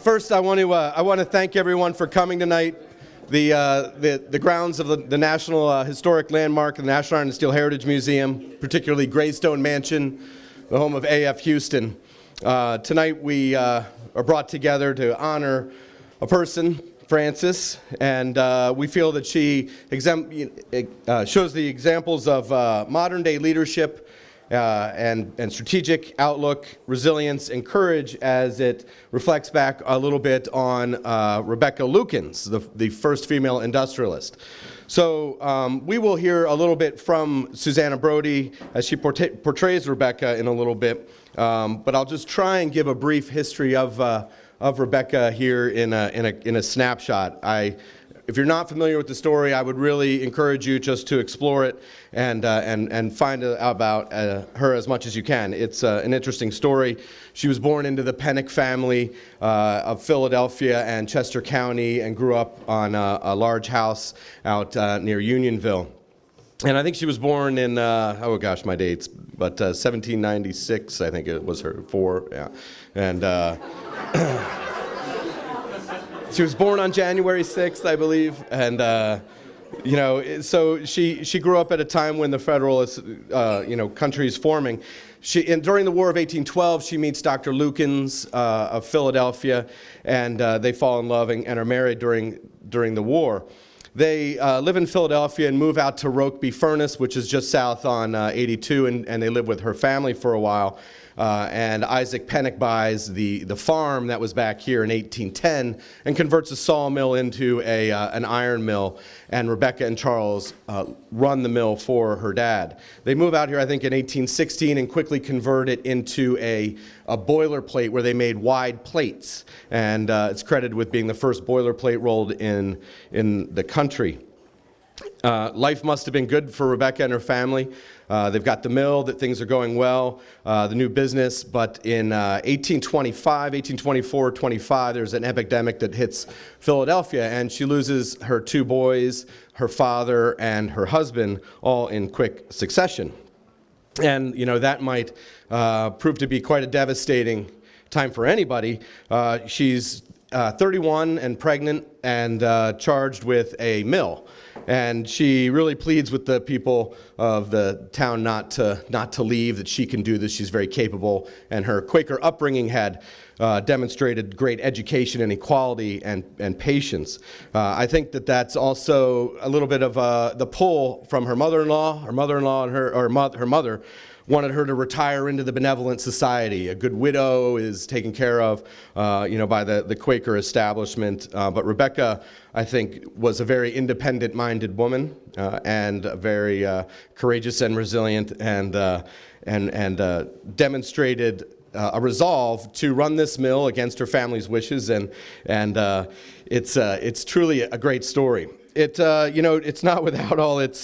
first, I want to thank everyone for coming tonight. The grounds of the National Historic Landmark, the National Iron and Steel Heritage Museum, particularly Greystone Mansion, the home of A.F. Houston. Tonight we are brought together to honor a person, Frances, and we feel that she shows the examples of modern-day leadership and strategic outlook, resilience, and courage as it reflects back a little bit on Rebecca Lukens, the first female industrialist. So we will hear a little bit from Susanna Brody as she portrays Rebecca in a little bit, but I'll just try and give a brief history of Rebecca here in a snapshot. If you're not familiar with the story, I would really encourage you just to explore it and find out about her as much as you can. It's an interesting story. She was born into the Pennock family of Philadelphia and Chester County and grew up on a large house out near Unionville. And I think she was born in, oh gosh, my dates, but 1796, I think it was her, yeah. And she was born on January 6th, I believe, and so she grew up at a time when the Federalist, country is forming. During the War of 1812, she meets Dr. Lukens of Philadelphia, and they fall in love and are married during the war. They live in Philadelphia and move out to Rokeby Furnace, which is just south on 82, and they live with her family for a while. And Isaac Pennock buys the farm that was back here in 1810 and converts a sawmill into an iron mill. And Rebecca and Charles run the mill for her dad. They move out here, I think, in 1816 and quickly convert it into a boilerplate where they made wide plates. And it's credited with being the first boilerplate rolled in the country. Life must have been good for Rebecca and her family. They've got the mill, that things are going well, the new business, but in 1824, 25, there's an epidemic that hits Philadelphia, and she loses her two boys, her father, and her husband, all in quick succession. And, that might prove to be quite a devastating time for anybody. She's 31 and pregnant and charged with a mill. And she really pleads with the people of the town not to leave, that she can do this, she's very capable. And her Quaker upbringing had demonstrated great education and equality and patience. I think that's also a little bit of the pull from her mother-in-law. Her mother-in-law and her mother wanted her to retire into the benevolent society. A good widow is taken care of, by the Quaker establishment. But Rebecca, I think, was a very independent-minded woman and very courageous and resilient, and demonstrated a resolve to run this mill against her family's wishes, and it's truly a great story. It's not without all its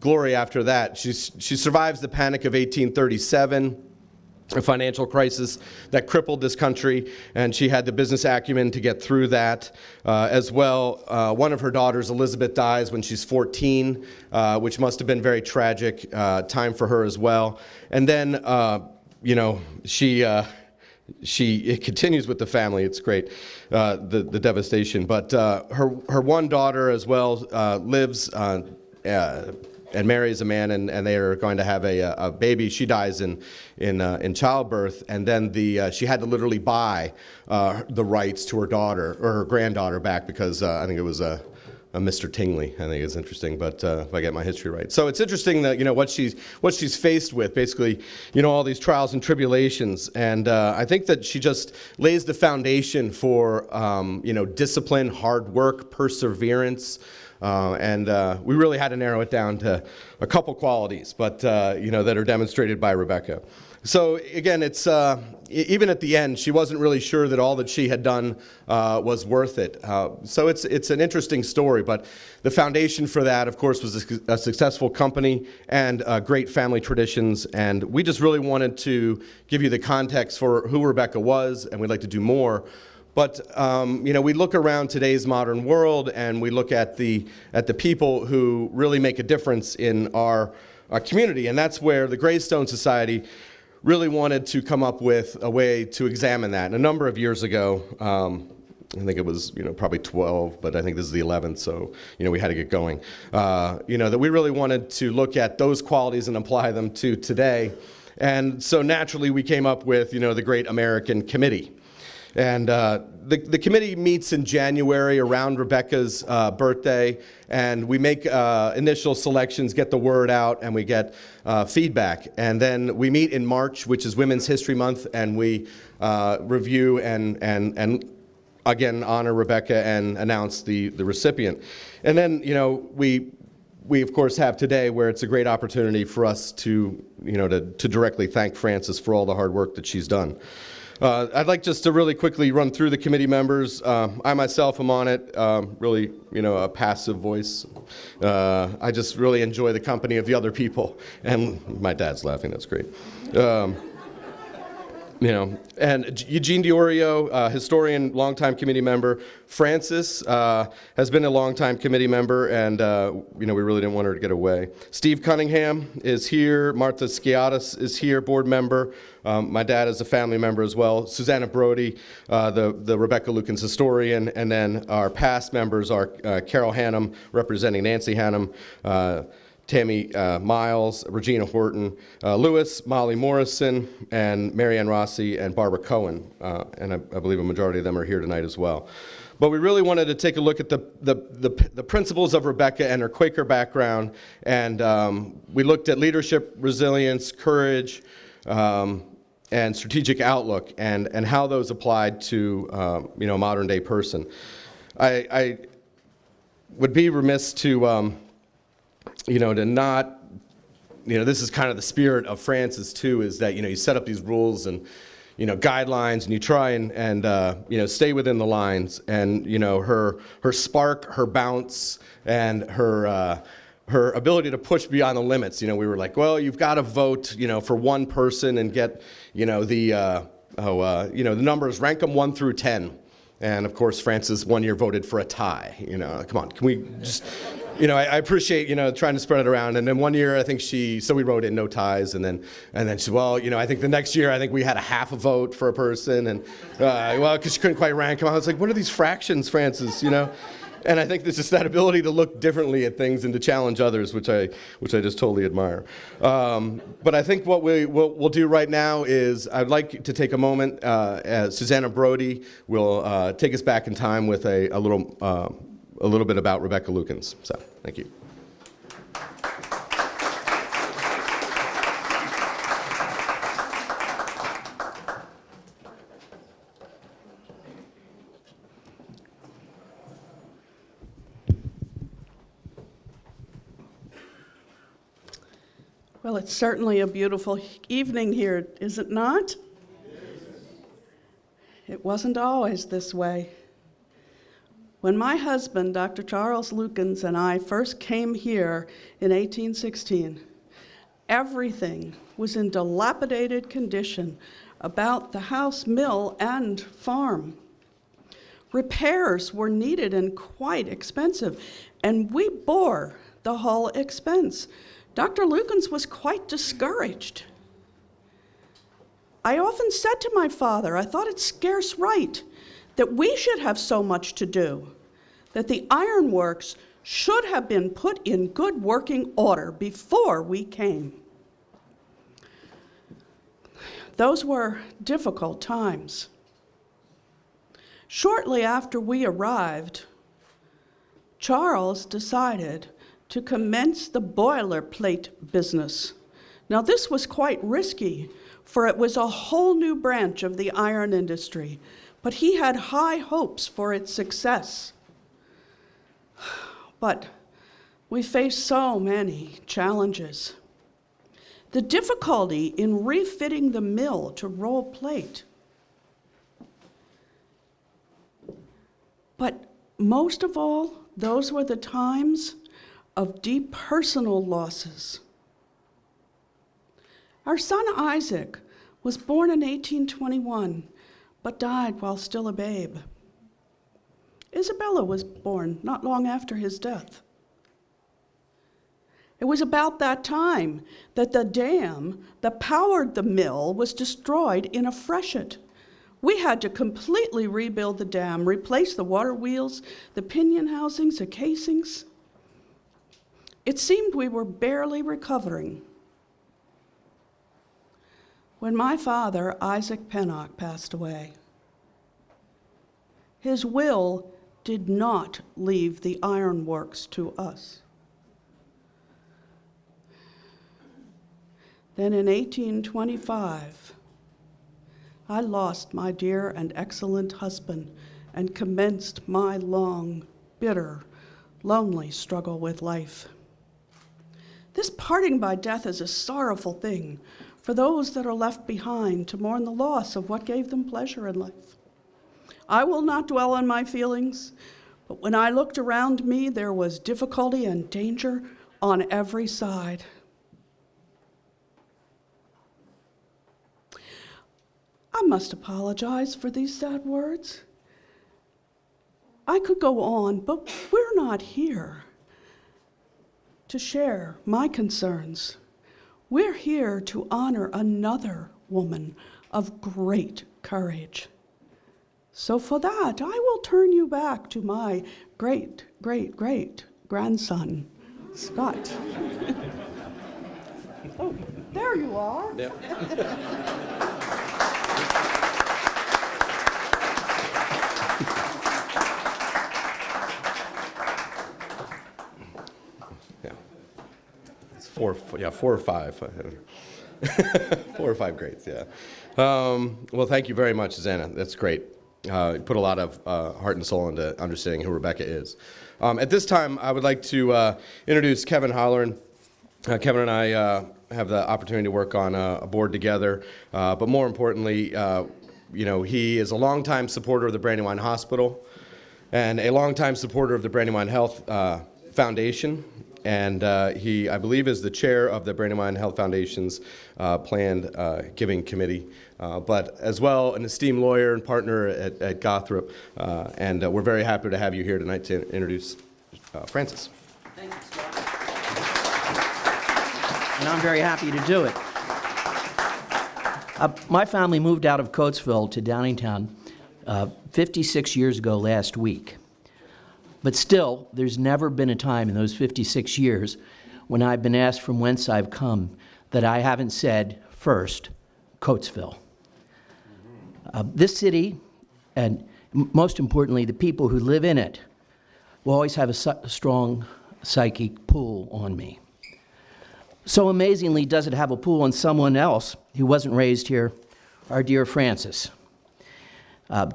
glory after that. She survives the Panic of 1837, a financial crisis that crippled this country, and she had the business acumen to get through that as well. One of her daughters, Elizabeth, dies when she's 14, which must have been very tragic time for her as well. And then, it continues with the family. It's great, the devastation. But her one daughter as well lives and marries a man, and they are going to have a baby. She dies in childbirth, and then she had to literally buy the rights to her daughter or her granddaughter back because I think it was a Mr. Tingley. I think it's interesting, but if I get my history right. So it's interesting that, what she's faced with, basically, all these trials and tribulations. And I think that she just lays the foundation for, discipline, hard work, perseverance. And we really had to narrow it down to a couple qualities, but, that are demonstrated by Rebecca. So again, it's even at the end, she wasn't really sure that all that she had done was worth it. So it's an interesting story, but the foundation for that, of course, was a successful company and great family traditions. And we just really wanted to give you the context for who Rebecca was, and we'd like to do more. But we look around today's modern world, and we look at the people who really make a difference in our community, and that's where the Greystone Society really wanted to come up with a way to examine that. And a number of years ago, I think it was, probably 12, but I think this is the 11th, so, we had to get going. That we really wanted to look at those qualities and apply them to today. And so naturally we came up with, the Great American Committee. And the committee meets in January around Rebecca's birthday, and we make initial selections, get the word out, and we get feedback. And then we meet in March, which is Women's History Month, and we review and again honor Rebecca and announce the recipient. And then, we of course have today where it's a great opportunity for us to, to directly thank Frances for all the hard work that she's done. I'd like just to really quickly run through the committee members. I myself am on it, really, a passive voice. I just really enjoy the company of the other people. And my dad's laughing, that's great. And Eugene DiOrio, historian, longtime committee member. Frances has been a longtime committee member, and we really didn't want her to get away. Steve Cunningham is here. Martha Skiatis is here, board member. My dad is a family member as well. Susanna Brody, the Rebecca Lukens historian, and then our past members are Carol Hannum, representing Nancy Hannum, Tammy Miles, Regina Horton, Lewis, Molly Morrison, and Marianne Rossi, and Barbara Cohen. And I believe a majority of them are here tonight as well. But we really wanted to take a look at the principles of Rebecca and her Quaker background, and we looked at leadership, resilience, courage, and strategic outlook, and how those applied to a modern day person. I would be remiss to to not, this is kind of the spirit of Frances too, is that, you set up these rules and, guidelines, and you try and stay within the lines. And, her spark, her bounce, and her ability to push beyond the limits. We were like, well, you've got to vote, for one person and get, the numbers, rank them 1 through 10. And of course, Frances one year voted for a tie. Come on, can we just... I appreciate, trying to spread it around. And then one year, I think so we wrote in no ties. And then she said, well, I think the next year, I think we had a half a vote for a person. And, because she couldn't quite rank them. I was like, what are these fractions, Frances, And I think there's just that ability to look differently at things and to challenge others, which I just totally admire. But I think what we'll do right now is I'd like to take a moment. Susanna Brody will take us back in time with a little bit about Rebecca Lukens. So, thank you. Well, it's certainly a beautiful evening here, is it not? It wasn't always this way. When my husband, Dr. Charles Lukens, and I first came here in 1816, everything was in dilapidated condition about the house, mill, and farm. Repairs were needed and quite expensive, and we bore the whole expense. Dr. Lukens was quite discouraged. I often said to my father, I thought it scarce right that we should have so much to do, that the ironworks should have been put in good working order before we came. Those were difficult times. Shortly after we arrived, Charles decided to commence the boilerplate business. Now, this was quite risky, for it was a whole new branch of the iron industry, but he had high hopes for its success. But we faced so many challenges. The difficulty in refitting the mill to roll plate. But most of all, those were the times of deep personal losses. Our son Isaac was born in 1821, but died while still a babe. Isabella was born not long after his death. It was about that time that the dam that powered the mill was destroyed in a freshet. We had to completely rebuild the dam, replace the water wheels, the pinion housings, the casings. It seemed we were barely recovering. When my father, Isaac Pennock, passed away, his will did not leave the ironworks to us. Then in 1825, I lost my dear and excellent husband and commenced my long, bitter, lonely struggle with life. This parting by death is a sorrowful thing for those that are left behind to mourn the loss of what gave them pleasure in life. I will not dwell on my feelings, but when I looked around me, there was difficulty and danger on every side. I must apologize for these sad words. I could go on, but we're not here to share my concerns. We're here to honor another woman of great courage. So for that, I will turn you back to my great-great-great-grandson, Scott. Oh, there you are. Yep. Four or five. 4 or 5 grades, yeah. Well, thank you very much, Susanna. That's great. You put a lot of heart and soul into understanding who Rebecca is. At this time, I would like to introduce Kevin Holleran. Kevin and I have the opportunity to work on a board together, but more importantly, he is a longtime supporter of the Brandywine Hospital and a longtime supporter of the Brandywine Health Foundation. And he, I believe, is the chair of the Brandywine Health Foundation's planned giving committee, but as well an esteemed lawyer and partner at Gothrop. And we're very happy to have you here tonight to introduce Francis. Thank you, Scott. And I'm very happy to do it. My family moved out of Coatesville to Downingtown 56 years ago last week. But still, there's never been a time in those 56 years when I've been asked from whence I've come that I haven't said, first, Coatesville. This city, and most importantly, the people who live in it, will always have a strong psychic pull on me. So amazingly does it have a pull on someone else who wasn't raised here, our dear Francis.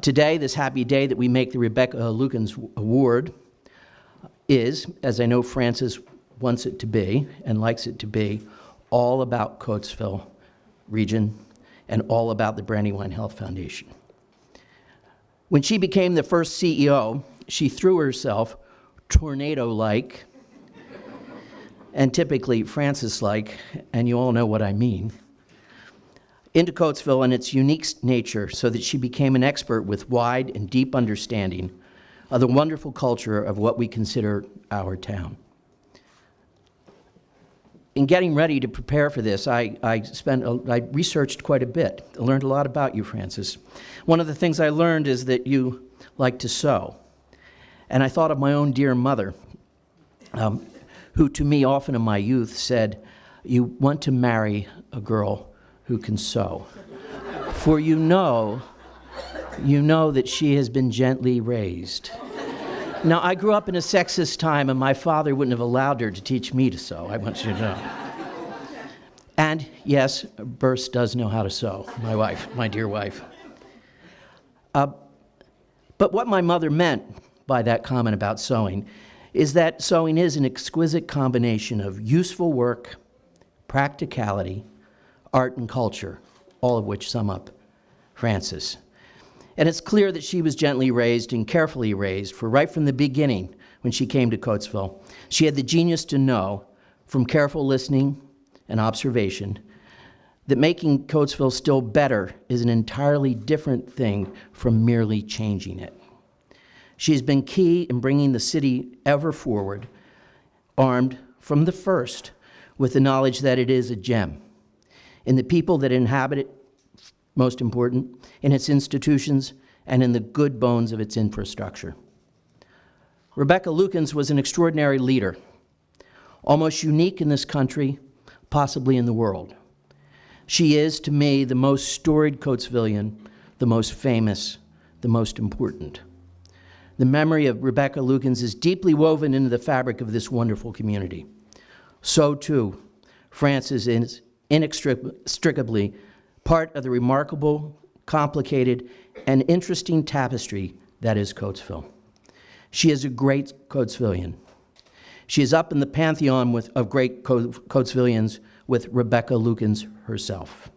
Today, this happy day that we make the Rebecca Lukens Award is, as I know Francis wants it to be and likes it to be, all about Coatesville region and all about the Brandywine Health Foundation. When she became the first CEO, she threw herself tornado-like and typically Francis-like, and you all know what I mean, into Coatesville and its unique nature so that she became an expert with wide and deep understanding of the wonderful culture of what we consider our town. In getting ready to prepare for this, I researched quite a bit. I learned a lot about you, Francis. One of the things I learned is that you like to sew. And I thought of my own dear mother, who to me often in my youth said, "You want to marry a girl who can sew. For you know that she has been gently raised." Now, I grew up in a sexist time, and my father wouldn't have allowed her to teach me to sew, I want you to know. And yes, Burse does know how to sew, my wife, my dear wife. But what my mother meant by that comment about sewing is that sewing is an exquisite combination of useful work, practicality, art and culture, all of which sum up Francis. And it's clear that she was gently raised and carefully raised, for right from the beginning, when she came to Coatesville, she had the genius to know, from careful listening and observation, that making Coatesville still better is an entirely different thing from merely changing it. She has been key in bringing the city ever forward, armed from the first with the knowledge that it is a gem. In the people that inhabit it, most important, in its institutions, and in the good bones of its infrastructure. Rebecca Lukens was an extraordinary leader, almost unique in this country, possibly in the world. She is, to me, the most storied Coatesvillian, the most famous, the most important. The memory of Rebecca Lukens is deeply woven into the fabric of this wonderful community. So, too, Frances is inextricably part of the remarkable, complicated, and interesting tapestry that is Coatesville. She is a great Coatesvillian. She is up in the pantheon of great Coatesvillians with Rebecca Lukens herself.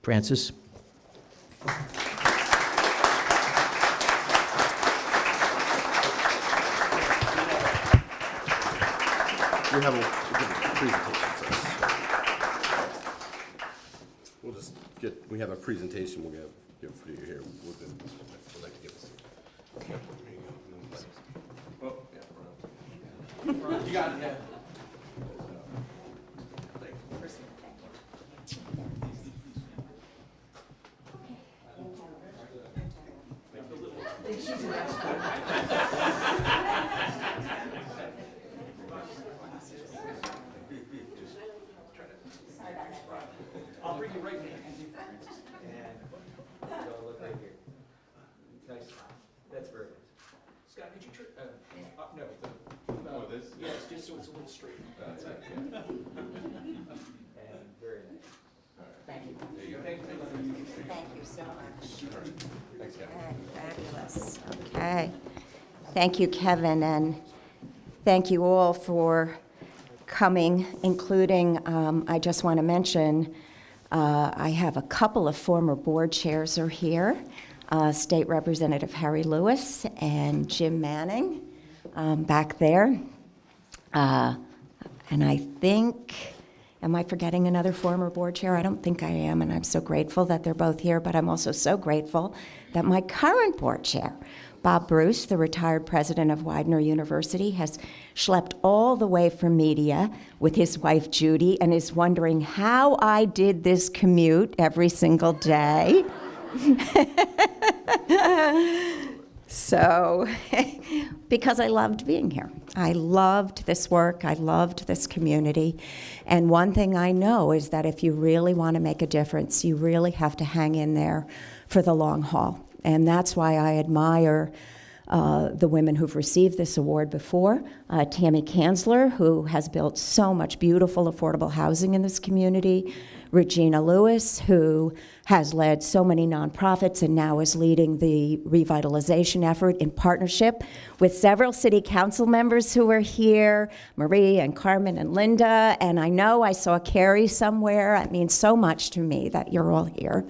Frances? We have a presentation first. We have a presentation we'll give for you here. We'll like to give this. Okay. There you go. Oh, yeah. You got it, yeah. I'll bring you right here. And go look right here. Nice. That's very nice. Scott, could you no. This? Yes, just so it's a little straight. That's it. And very nice. Thank you. There you go. Thank you so much. Thanks, Kevin. Fabulous. Okay. Thank you, Kevin, and thank you all for coming, including, I just want to mention, I have a couple of former board chairs are here, State Representative Harry Lewis and Jim Manning back there. And I think, am I forgetting another former board chair? I don't think I am, and I'm so grateful that they're both here, but I'm also so grateful that my current board chair, Bob Bruce, the retired president of Widener University, has schlepped all the way from media with his wife Judy and is wondering how I did this commute every single day. So, because I loved being here. I loved this work, I loved this community. And one thing I know is that if you really want to make a difference, you really have to hang in there for the long haul. And that's why I admire the women who've received this award before. Tammy Kanzler, who has built so much beautiful, affordable housing in this community. Regina Lewis, who has led so many nonprofits and now is leading the revitalization effort in partnership with several city council members who are here, Marie and Carmen and Linda, and I know I saw Carrie somewhere. It means so much to me that you're all here,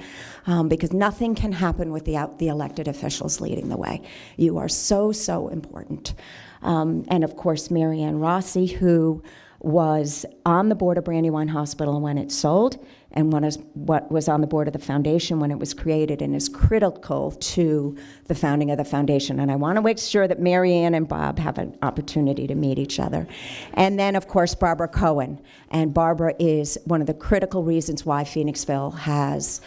because nothing can happen without the elected officials leading the way. You are so, so important. And of course, Marianne Rossi, who was on the board of Brandywine Hospital when it sold, and what was on the board of the foundation when it was created, and is critical to the founding of the foundation. And I want to make sure that Marianne and Bob have an opportunity to meet each other. And then, of course, Barbara Cohen. And Barbara is one of the critical reasons why Phoenixville has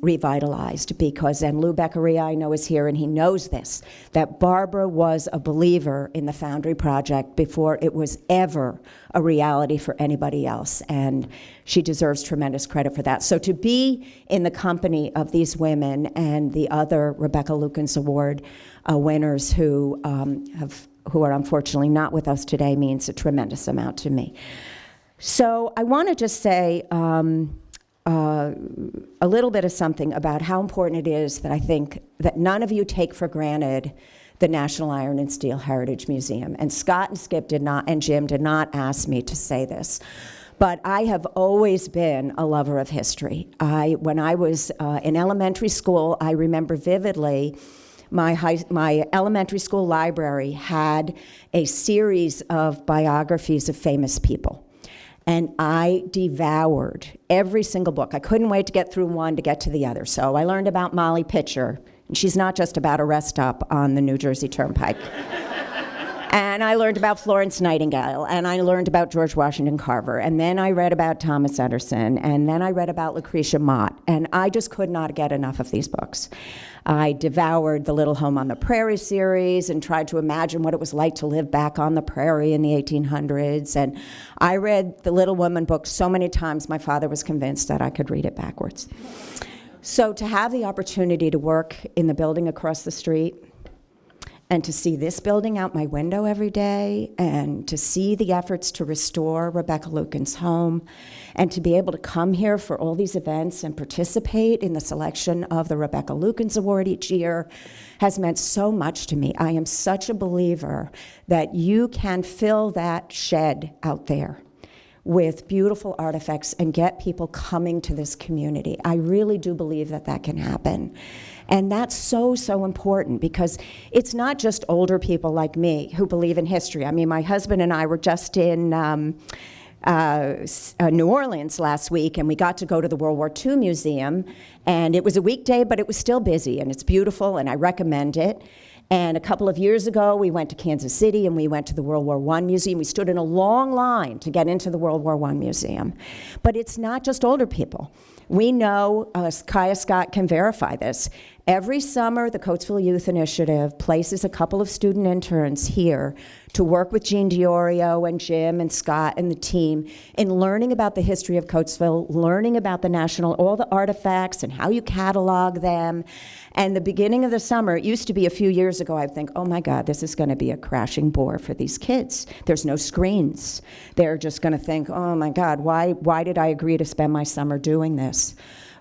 revitalized, because, and Lou Beccaria I know is here and he knows this, that Barbara was a believer in the Foundry Project before it was ever a reality for anybody else, and she deserves tremendous credit for that. So to be in the company of these women and the other Rebecca Lukens Award winners who are unfortunately not with us today means a tremendous amount to me. So I want to just say a little bit of something about how important it is that I think that none of you take for granted the National Iron and Steel Heritage Museum. And Scott and Skip did not, and Jim did not ask me to say this, but I have always been a lover of history. When I was in elementary school, I remember vividly my elementary school library had a series of biographies of famous people. And I devoured every single book. I couldn't wait to get through one to get to the other. So I learned about Molly Pitcher. And she's not just about a rest stop on the New Jersey Turnpike. And I learned about Florence Nightingale, and I learned about George Washington Carver, and then I read about Thomas Edison, and then I read about Lucretia Mott, and I just could not get enough of these books. I devoured the Little Home on the Prairie series and tried to imagine what it was like to live back on the prairie in the 1800s, and I read the Little Woman book so many times my father was convinced that I could read it backwards. So to have the opportunity to work in the building across the street, and to see this building out my window every day, and to see the efforts to restore Rebecca Lukens' home, and to be able to come here for all these events and participate in the selection of the Rebecca Lukens Award each year has meant so much to me. I am such a believer that you can fill that shed out there with beautiful artifacts and get people coming to this community. I really do believe that that can happen. And that's so, so important, because it's not just older people like me who believe in history. I mean, my husband and I were just in New Orleans last week, and we got to go to the World War II Museum, and it was a weekday, but it was still busy, and it's beautiful, and I recommend it. And a couple of years ago, we went to Kansas City, and we went to the World War I Museum. We stood in a long line to get into the World War I Museum. But it's not just older people. We know, Kaya Scott can verify this. Every summer, the Coatesville Youth Initiative places a couple of student interns here to work with Jean Diorio and Jim and Scott and the team in learning about the history of Coatesville, learning about the national, all the artifacts and how you catalog them. And the beginning of the summer, it used to be a few years ago, I'd think, oh my God, this is gonna be a crashing bore for these kids. There's no screens. They're just gonna think, oh my God, why did I agree to spend my summer doing this?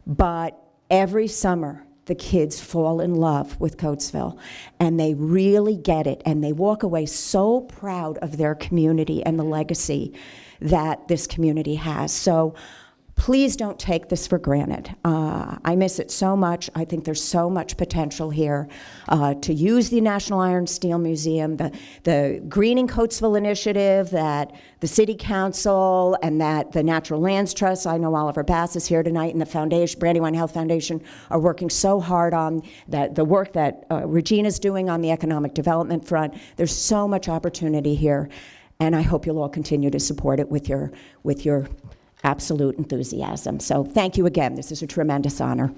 But every summer, the kids fall in love with Coatesville, and they really get it, and they walk away so proud of their community and the legacy that this community has. So please don't take this for granted. I miss it so much. I think there's so much potential here to use the National Iron and Steel Museum, the Greening Coatesville Initiative, that the City Council, and that the Natural Lands Trust, I know Oliver Bass is here tonight, and the foundation, Brandywine Health Foundation, are working so hard on the work that Regina's doing on the economic development front. There's so much opportunity here, and I hope you'll all continue to support it with your absolute enthusiasm. So thank you again. This is a tremendous honor.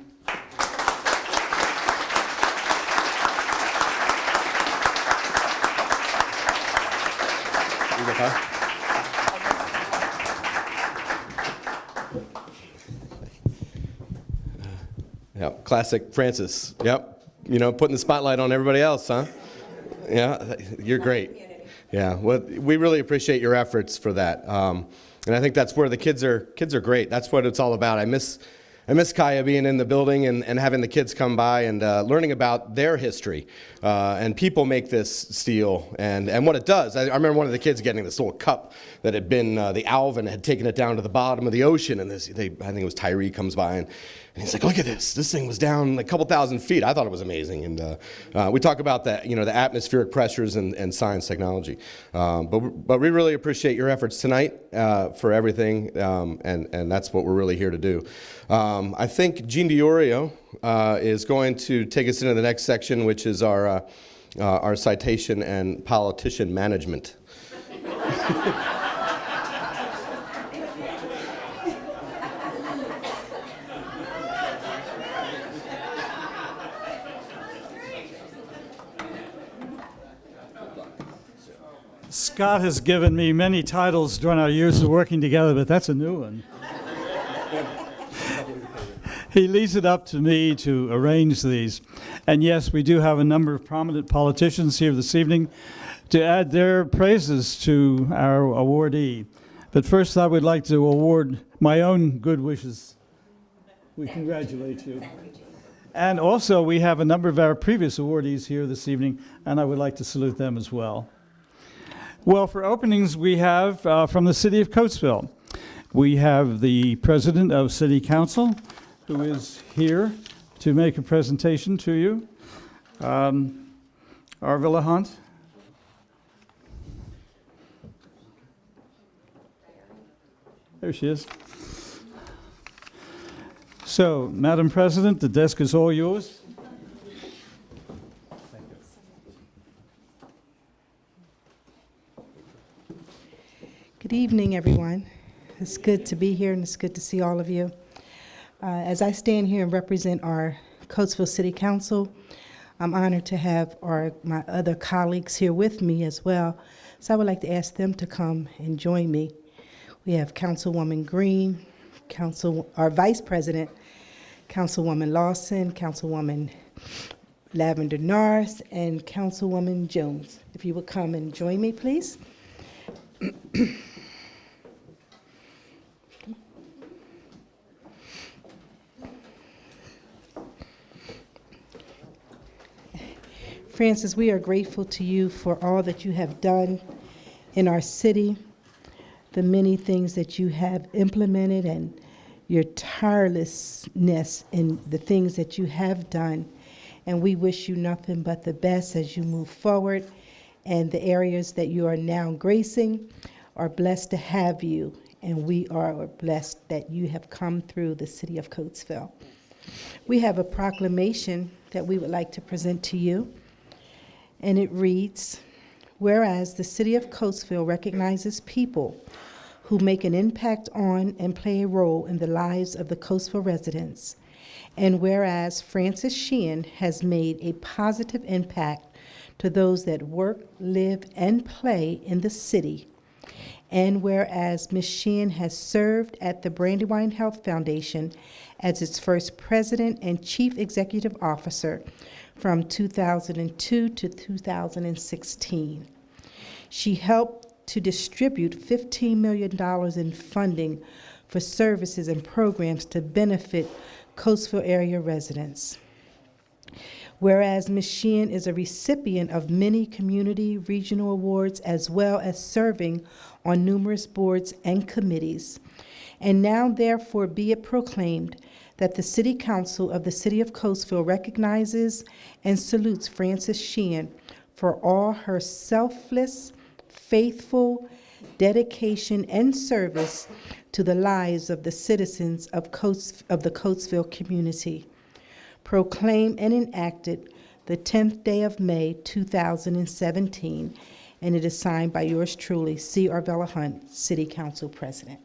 Yeah, classic Frances. Yep. You know, putting the spotlight on everybody else, huh? Yeah, you're great. Yeah, well, we really appreciate your efforts for that. And I think that's where the kids are great. That's what it's all about. I miss Kaya being in the building and having the kids come by and learning about their history. And people make this steel and what it does. I remember one of the kids getting this little cup that had been, the Alvin had taken it down to the bottom of the ocean, and I think it was Tyree comes by and he's like, look at this. This thing was down like a couple thousand feet. I thought it was amazing. And we talk about that, you know, the atmospheric pressures and science technology. But we really appreciate your efforts tonight for everything, and that's what we're really here to do. I think Jean Diorio is going to take us into the next section, which is our citation and politician management. Scott has given me many titles during our years of working together, but that's a new one. He leaves it up to me to arrange these. And yes, we do have a number of prominent politicians here this evening to add their praises to our awardee. But first, I would like to award my own good wishes. We congratulate you. And also, we have a number of our previous awardees here this evening, and I would like to salute them as well. Well, for openings, we have from the city of Coatesville. We have the president of City Council, who is here to make a presentation to you. Arvilla Hunt. There she is. So, Madam President, the desk is all yours. Good evening, everyone. It's good to be here, and it's good to see all of you. As I stand here and represent our Coatesville City Council, I'm honored to have my other colleagues here with me as well. So I would like to ask them to come and join me. We have Councilwoman Green, our Vice President, Councilwoman Lawson, Councilwoman Lavender Norris, and Councilwoman Jones. If you would come and join me, please. Francis, we are grateful to you for all that you have done in our city, the many things that you have implemented, and your tirelessness in the things that you have done. And we wish you nothing but the best as you move forward. And the areas that you are now gracing are blessed to have you. And we are blessed that you have come through the city of Coatesville. We have a proclamation that we would like to present to you. And it reads, whereas the city of Coatesville recognizes people who make an impact on and play a role in the lives of the Coatesville residents, and whereas Francis Sheehan has made a positive impact to those that work, live, and play in the city, and whereas Ms. Sheehan has served at the Brandywine Health Foundation as its first president and chief executive officer from 2002 to 2016. She helped to distribute $15 million in funding for services and programs to benefit Coatesville area residents. Whereas Ms. Sheehan is a recipient of many community regional awards as well as serving on numerous boards and committees. And now therefore be it proclaimed that the City Council of the City of Coatesville recognizes and salutes Francis Sheehan for all her selfless, faithful dedication and service to the lives of the citizens of the Coatesville community. Proclaimed and enacted the 10th day of May, 2017, and it is signed by yours truly, C. Arvella Hunt, City Council President.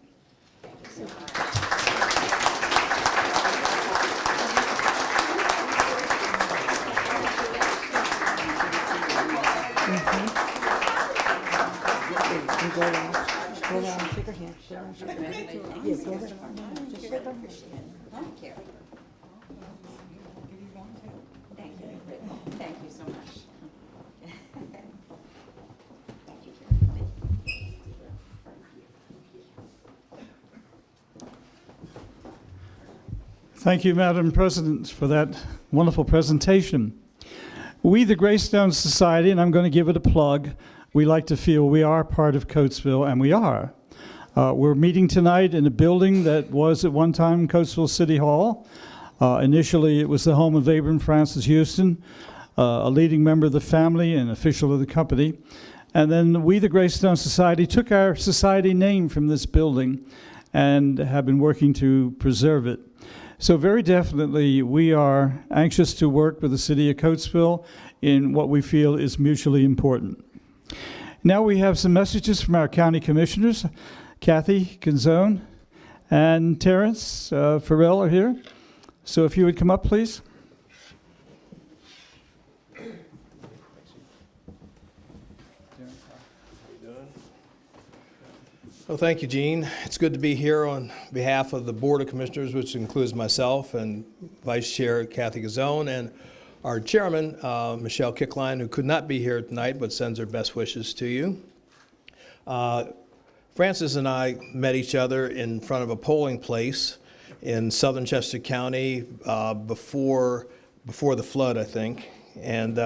Go around, shake her hand. Yes, go ahead. Thank you. Thank you so much. Thank you, Madam President, for that wonderful presentation. We, the Greystone Society, and I'm going to give it a plug, we like to feel we are part of Coatesville, and we are. We're meeting tonight in a building that was at one time Coatesville City Hall. Initially, it was the home of Abram Francis Houston, a leading member of the family and official of the company. And then we, the Greystone Society, took our society name from this building and have been working to preserve it. So very definitely, we are anxious to work with the city of Coatesville in what we feel is mutually important. Now we have some messages from our county commissioners. Kathy Gonzone and Terrence Farrell are here. So if you would come up, please. Well, thank you, Gene. It's good to be here on behalf of the Board of Commissioners, which includes myself and Vice Chair Kathy Gonzone and our Chairman, Michelle Kickline, who could not be here tonight but sends her best wishes to you. Francis and I met each other in front of a polling place in southern Chester County before the flood, I think. And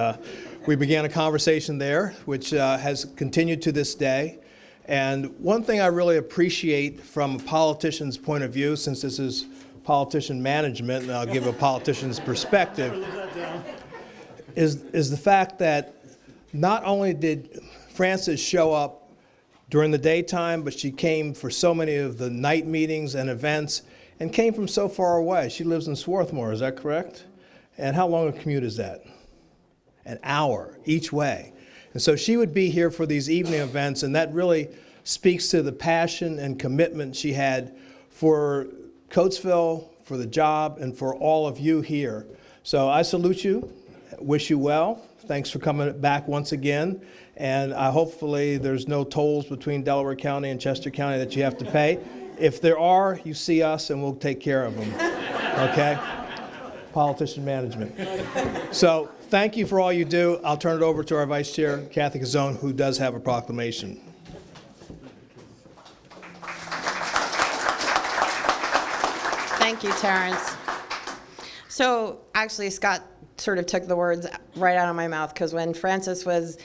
we began a conversation there, which has continued to this day. And one thing I really appreciate from a politician's point of view, since this is politician management, and I'll give a politician's perspective, is the fact that not only did Frances show up during the daytime, but she came for so many of the night meetings and events and came from so far away. She lives in Swarthmore, is that correct? And how long a commute is that? An hour each way. And so she would be here for these evening events, and that really speaks to the passion and commitment she had for Coatesville, for the job, and for all of you here. So I salute you, wish you well. Thanks for coming back once again. And hopefully there's no tolls between Delaware County and Chester County that you have to pay. If there are, you see us and we'll take care of them, okay? Politician management. So thank you for all you do. I'll turn it over to our Vice Chair, Kathy Cazzone, who does have a proclamation. Thank you, Terrence. So actually, Scott sort of took the words right out of my mouth, because when Frances was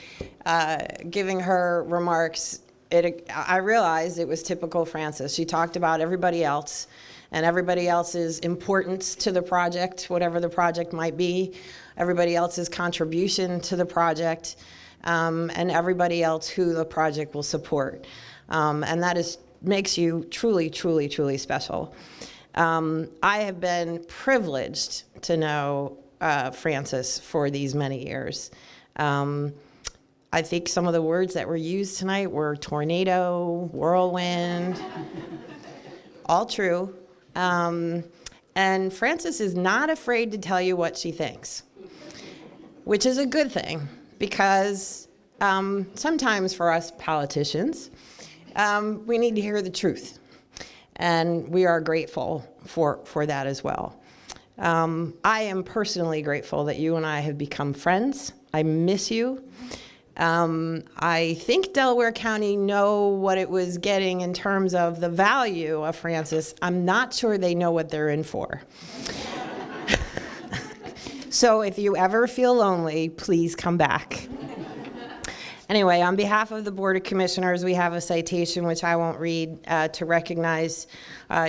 giving her remarks, I realized it was typical Frances. She talked about everybody else and everybody else's importance to the project, whatever the project might be, everybody else's contribution to the project, and everybody else who the project will support. And that makes you truly, truly, truly special. I have been privileged to know Frances for these many years. I think some of the words that were used tonight were tornado, whirlwind, all true. And Frances is not afraid to tell you what she thinks, which is a good thing, because sometimes for us politicians, we need to hear the truth. And we are grateful for that as well. I am personally grateful that you and I have become friends. I miss you. I think Delaware County know what it was getting in terms of the value of Frances. I'm not sure they know what they're in for. So if you ever feel lonely, please come back. Anyway, on behalf of the Board of Commissioners, we have a citation, which I won't read, to recognize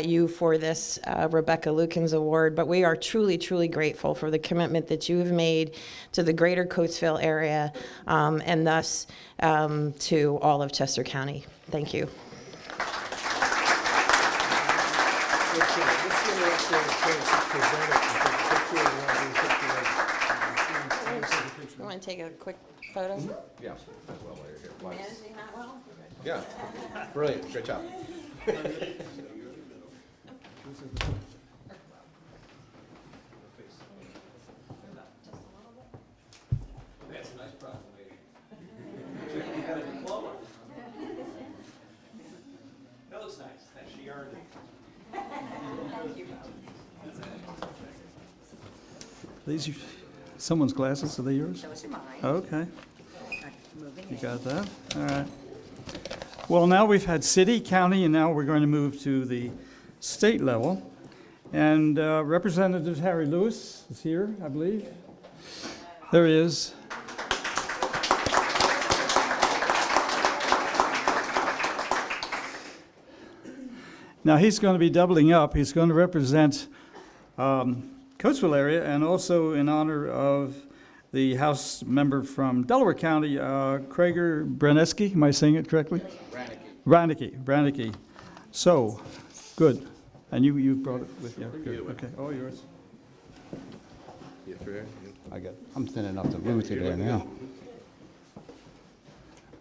you for this Rebecca Lukens Award, but we are truly, truly grateful for the commitment that you have made to the greater Coatesville area, and thus to all of Chester County. Thank you. You want to take a quick photo? Yeah, as well while you're here. Managing that well? Yeah, brilliant, great job. That's a nice proclamation. You got a diploma. That looks nice. She earned it. These are someone's glasses, are they yours? Those are mine. Okay, Moving you in. got that? All right. Well, now we've had city, county, and now we're going to move to the state level. And Representative Harry Lewis is here, I believe. There he is. Now he's going to be doubling up. He's going to represent Coatesville area, and also in honor of the House member from Delaware County, Krager Braneski. Am I saying it correctly? Branecki. So, good. And you brought it with you. Good. Okay. All yours. I'm thin enough to move through there now.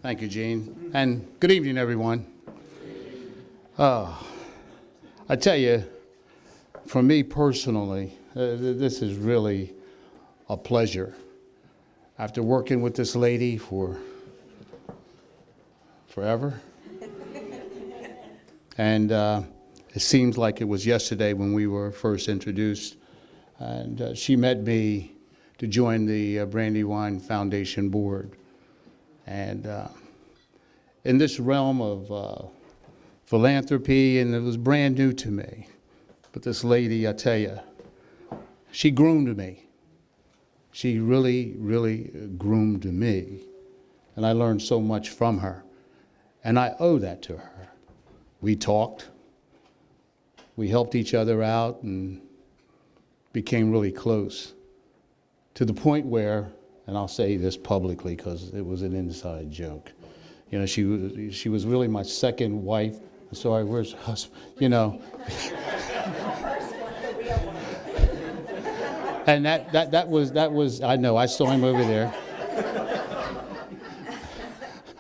Thank you, Gene. And good evening, everyone. I tell you, for me personally, this is really a pleasure. After working with this lady for forever, and it seems like it was yesterday when we were first introduced, and she met me to join the Brandywine Foundation board. And in this realm of philanthropy, and it was brand new to me. But this lady, I tell you, she groomed me. She really, really groomed me. And I learned so much from her. And I owe that to her. We talked. We helped each other out and became really close. To the point where, and I'll say this publicly because it was an inside joke, you know, she was really my second wife. Sorry, where's her husband? You know. And that was, I know, I saw him over there.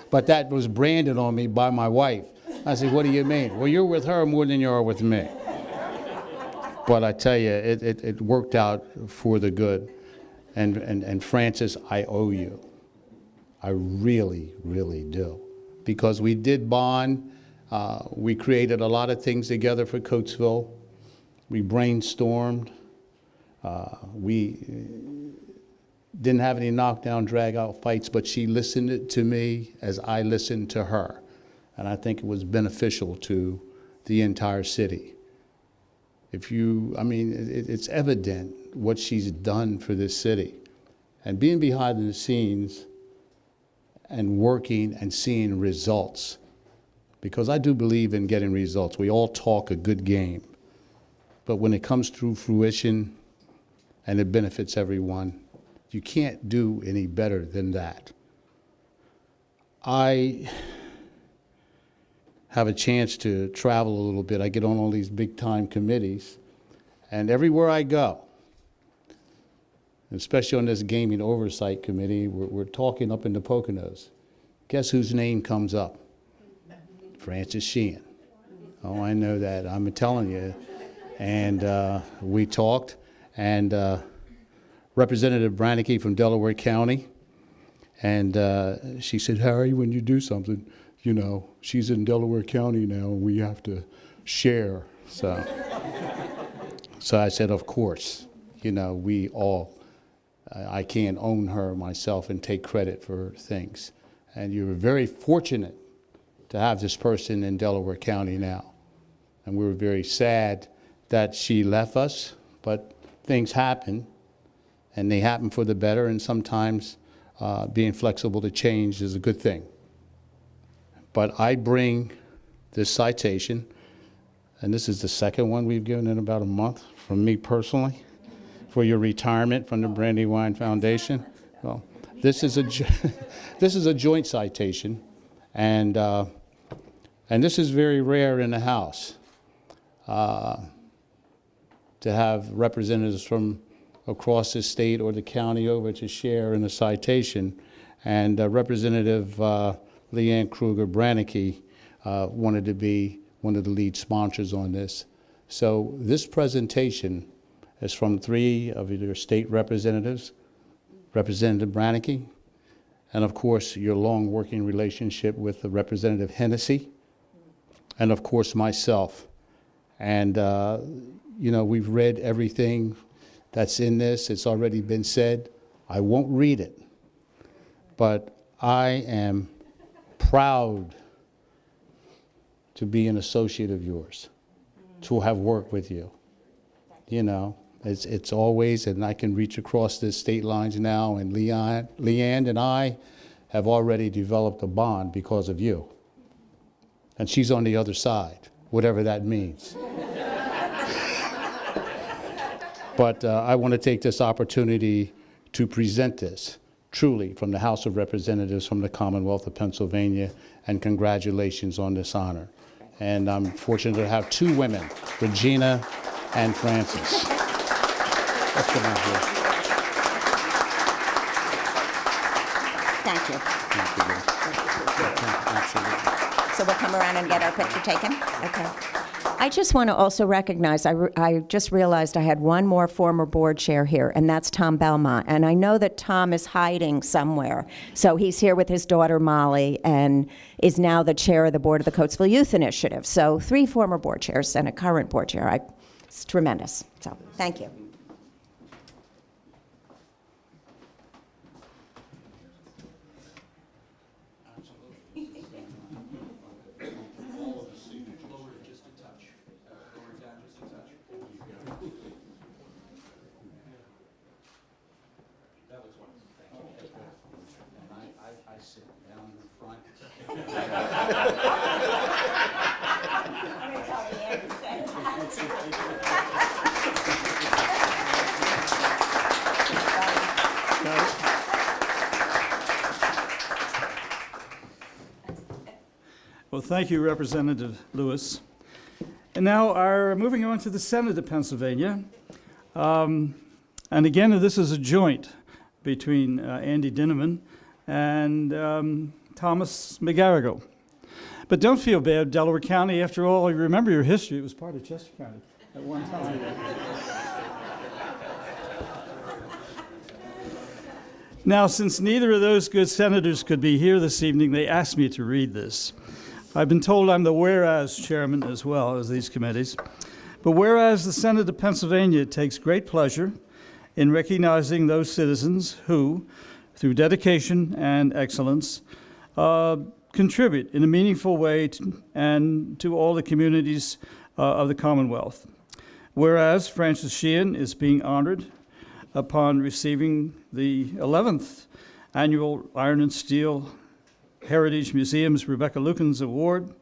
but that was branded on me by my wife. I said, what do you mean? Well, you're with her more than you are with me. But I tell you, it worked out for the good. And Frances, I owe you. I really, really do. Because we did bond. We created a lot of things together for Coatesville. We brainstormed. We didn't have any knockdown, drag-out fights, but she listened to me as I listened to her. And I think it was beneficial to the entire city. It's evident what she's done for this city. And being behind the scenes and working and seeing results, because I do believe in getting results. We all talk a good game, but when it comes to fruition and it benefits everyone, you can't do any better than that. I have a chance to travel a little bit. I get on all these big-time committees, and everywhere I go, especially on this gaming oversight committee, we're talking up in the Poconos. Guess whose name comes up? Frances Sheehan. Oh, I know that. I'm telling you. And we talked, and Representative Brandywine from Delaware County, and she said, Harry, when you do something, you know, she's in Delaware County now, and we have to share. So I said, of course, you know, we all, I can't own her myself and take credit for things. And you're very fortunate to have this person in Delaware County now. And we were very sad that she left us, but things happen, and they happen for the better, and sometimes being flexible to change is a good thing. But I bring this citation, and this is the second one we've given in about a month from me personally, for your retirement from the Brandywine Foundation. Well, this is a joint citation, and this is very rare in the House to have representatives from across the state or the county over to share in a citation. And Representative Leanne Kruger-Branicki wanted to be one of the lead sponsors on this. So this presentation is from 3 of your state representatives, Representative Branicki, and of course your long working relationship with the Representative Hennessy, and of course myself. And you know, we've read everything that's in this. It's already been said. I won't read it, but I am proud to be an associate of yours, to have worked with you. You know, it's always, and I can reach across the state lines now, and Leanne and I have already developed a bond because of you. And she's on the other side, whatever that means. But I want to take this opportunity to present this, truly, from the House of Representatives from the Commonwealth of Pennsylvania, and congratulations on this honor. And I'm fortunate to have 2 women, Regina and Frances. Let's come out here. Thank you. Absolutely. So we'll come around and get our picture taken? Okay. I just want to also recognize, I just realized I had one more former board chair here, and that's Tom Belmont. And I know that Tom is hiding somewhere. So he's here with his daughter, Molly, and is now the chair of the board of the Coatesville Youth Initiative. So 3 former board chairs and a current board chair. It's tremendous. So thank you. I sit down in front. Well, thank you, Representative Lewis. And now moving on to the Senate of Pennsylvania. And again, this is a joint between Andy Dinneman and Thomas McGarrigle. But don't feel bad, Delaware County, after all, you remember your history. It was part of Chester County at one time. Now, since neither of those good senators could be here this evening, they asked me to read this. I've been told I'm the whereas chairman as well as these committees. But whereas the Senate of Pennsylvania takes great pleasure in recognizing those citizens who, through dedication and excellence, contribute in a meaningful way to all the communities of the Commonwealth. Whereas Francis Sheehan is being honored upon receiving the 11th Annual Iron and Steel Heritage Museum's Rebecca Lukens Award.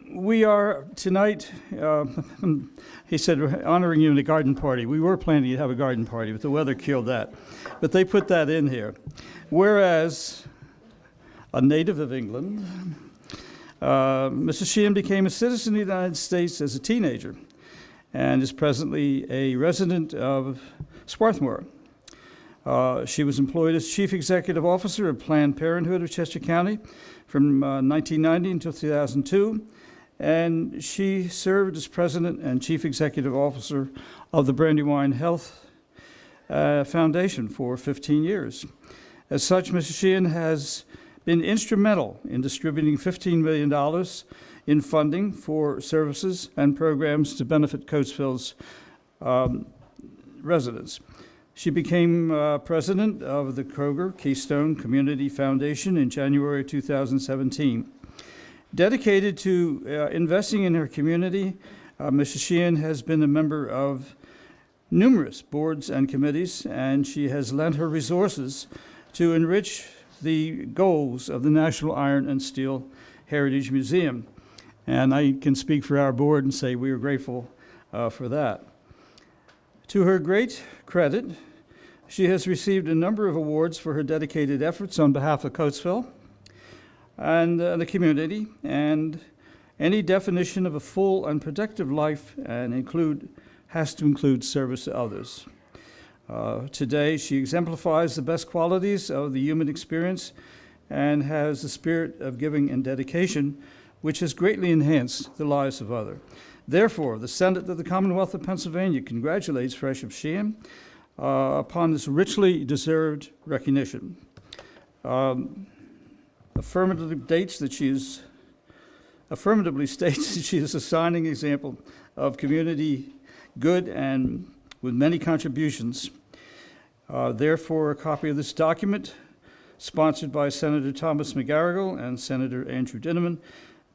We are tonight, he said, honoring you in a garden party. We were planning to have a garden party, but the weather killed that. But they put that in here. Whereas a native of England, Mrs. Sheehan became a citizen of the United States as a teenager and is presently a resident of Swarthmore. She was employed as Chief Executive Officer of Planned Parenthood of Chester County from 1990 until 2002, and she served as President and Chief Executive Officer of the Brandywine Health Foundation for 15 years. As such, Mrs. Sheehan has been instrumental in distributing $15 million in funding for services and programs to benefit Coatesville's residents. She became president of the Kroger Keystone Community Foundation in January 2017. Dedicated to investing in her community, Mrs. Sheehan has been a member of numerous boards and committees, and she has lent her resources to enrich the goals of the National Iron and Steel Heritage Museum. And I can speak for our board and say we are grateful for that. To her great credit, she has received a number of awards for her dedicated efforts on behalf of Coatesville and the community, and any definition of a full and productive life has to include service to others. Today, she exemplifies the best qualities of the human experience and has the spirit of giving and dedication, which has greatly enhanced the lives of others. Therefore, the Senate of the Commonwealth of Pennsylvania congratulates Francis Sheehan upon this richly deserved recognition. Affirmatively states that she is a shining example of community good and with many contributions. Therefore, a copy of this document, sponsored by Senator Thomas McGarrigle and Senator Andrew Dinniman,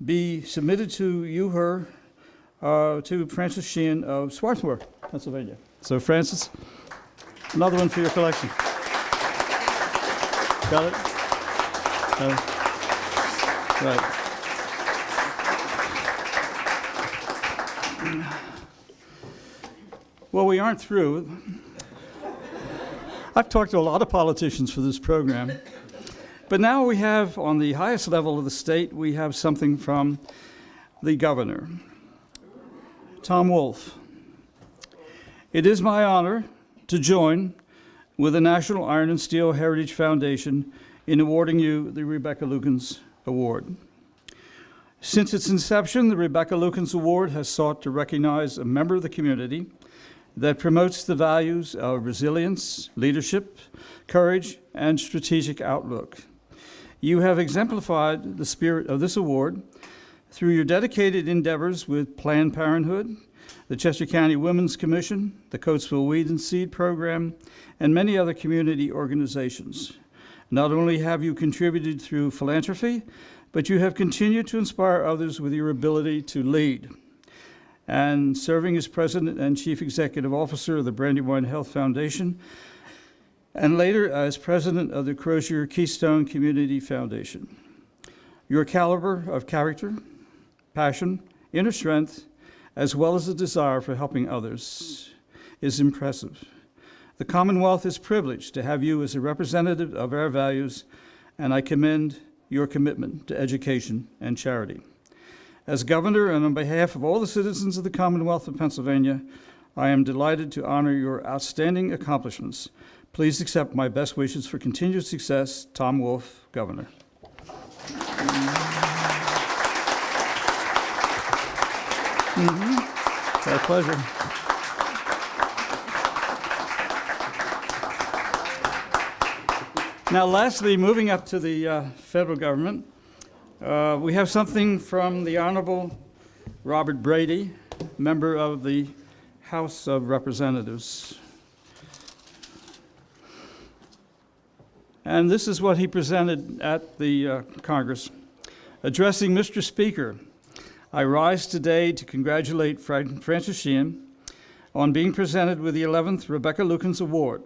be submitted to to Francis Sheehan of Swarthmore, Pennsylvania. So, Francis, another one for your collection. Got it? Right. Well, we aren't through. I've talked to a lot of politicians for this program, but now we have, on the highest level of the state, we have something from the governor, Tom Wolf. It is my honor to join with the National Iron and Steel Heritage Foundation in awarding you the Rebecca Lukens Award. Since its inception, the Rebecca Lukens Award has sought to recognize a member of the community that promotes the values of resilience, leadership, courage, and strategic outlook. You have exemplified the spirit of this award through your dedicated endeavors with Planned Parenthood, the Chester County Women's Commission, the Coatesville Weed and Seed Program, and many other community organizations. Not only have you contributed through philanthropy, but you have continued to inspire others with your ability to lead. And serving as President and Chief Executive Officer of the Brandywine Health Foundation, and later as President of the Crozier Keystone Community Foundation. Your caliber of character, passion, inner strength, as well as a desire for helping others is impressive. The Commonwealth is privileged to have you as a representative of our values, and I commend your commitment to education and charity. As governor and on behalf of all the citizens of the Commonwealth of Pennsylvania, I am delighted to honor your outstanding accomplishments, Please accept my best wishes for continued success, Tom Wolf, Governor. It's our pleasure. Now, lastly, moving up to the federal government, we have something from the Honorable Robert Brady, member of the House of Representatives. And this is what he presented at the Congress. Addressing Mr. Speaker, I rise today to congratulate Francis Sheehan on being presented with the 11th Rebecca Lukens Award.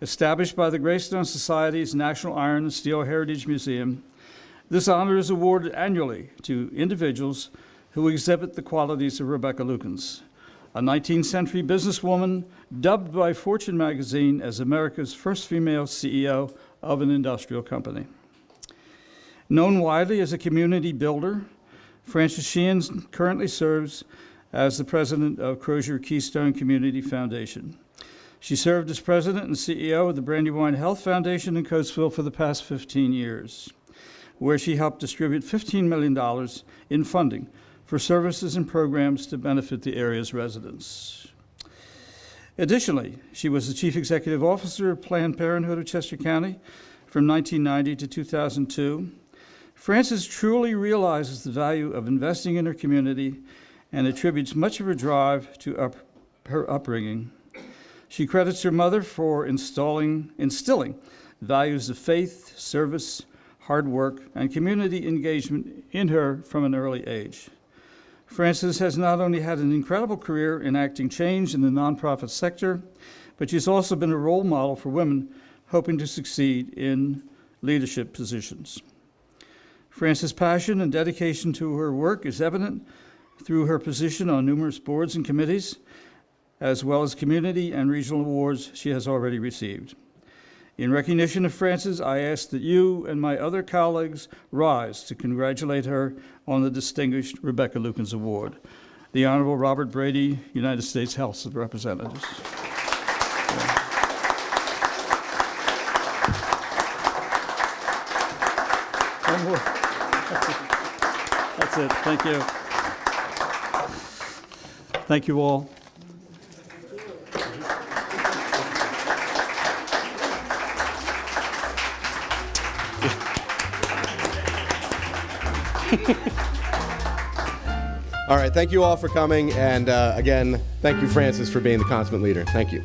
Established by the Greystone Society's National Iron and Steel Heritage Museum, this honor is awarded annually to individuals who exhibit the qualities of Rebecca Lukens, a 19th century businesswoman dubbed by Fortune magazine as America's first female CEO of an industrial company. Known widely as a community builder, Frances Sheehan currently serves as the president of Crozier Keystone Community Foundation. She served as president and CEO of the Brandywine Health Foundation in Coatesville for the past 15 years, where she helped distribute $15 million in funding for services and programs to benefit the area's residents. Additionally, she was the chief executive officer of Planned Parenthood of Chester County from 1990 to 2002. Frances truly realizes the value of investing in her community and attributes much of her drive to her upbringing. She credits her mother for instilling values of faith, service, hard work, and community engagement in her from an early age. Frances has not only had an incredible career enacting change in the nonprofit sector, but she's also been a role model for women hoping to succeed in leadership positions. Frances' passion and dedication to her work is evident through her position on numerous boards and committees, as well as community and regional awards she has already received. In recognition of Frances, I ask that you and my other colleagues rise to congratulate her on the distinguished Rebecca Lukens Award. The Honorable Robert Brady, United States House of Representatives. One more. That's it. Thank you. Thank you all. All right, thank you all for coming, and again, thank you, Frances, for being the consummate leader. Thank you.